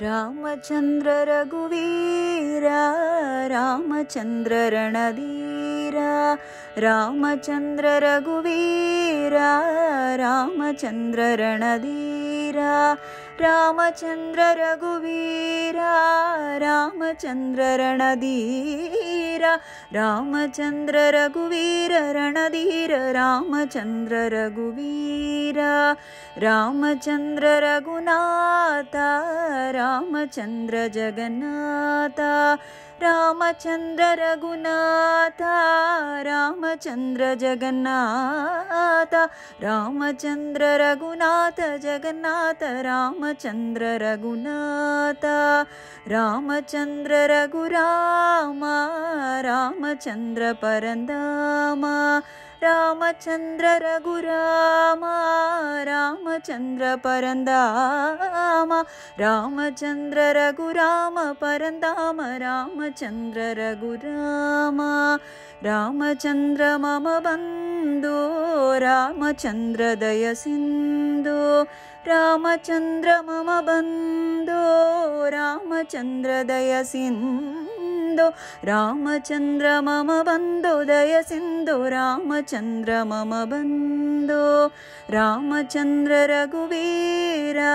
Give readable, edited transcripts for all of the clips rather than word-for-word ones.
रामचंद्र रघुवीरा रामचंद्र रणधीरा रामचंद्र रघुवीरा रामचंद्र रणधीरा रामचंद्र रघुवीरा रामचंद्र रणधीरा रामचंद्र रघुवीर रणधीर रामचंद्र रघुवीरा रामचंद्र रघुनाथ रामचंद्र जगन्नाथ रामचंद्र रघुनाथ रामचंद्र जगन्नाथ रामचंद्र रघुनाथ जगन्नाथ रामचंद्र रघुनाथ रामचंद्र रघुराम रामचंद्र परंदाम रामचंद्र रघुराम रामचंद्र परंदाम रामचंद्र रघुराम परंदाम रामचंद्र रघुराम रामचंद्र मम बंधु रामचंद्र दय सिंधु रामचंद्र मम बंधु रामचंद्र दय सिंधु रामचंद्र मम बंधु दय सिंधु रामचंद्र मम बंधु रामचंद्र रघुवीरा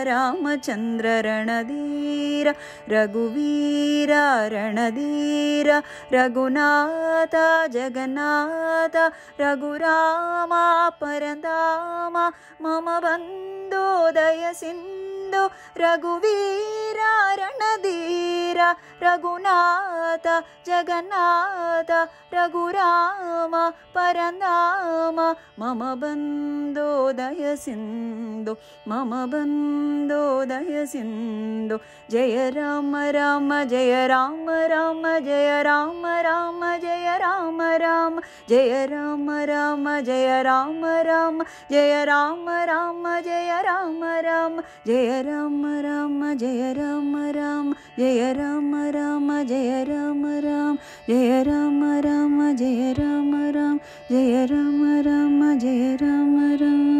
रामचंद्र रणधीर रघुवीरा रणधीर रघुनाथ जगन्नाथ रघुराम परंदाम मम बंधु दय सिंधु रघुवीरा रणधीर रघुनाथ जगन्नाथ रघुराम परंदाम मम बंधु दय सिंधु मम बंधु दय सिंधु जय राम राम जय राम राम जय राम राम जय राम राम जय राम राम जय राम राम जय राम राम जय राम राम जय राम राम जय राम राम जय राम राम जय राम राम जय राम राम जय राम राम जय राम राम जय राम राम।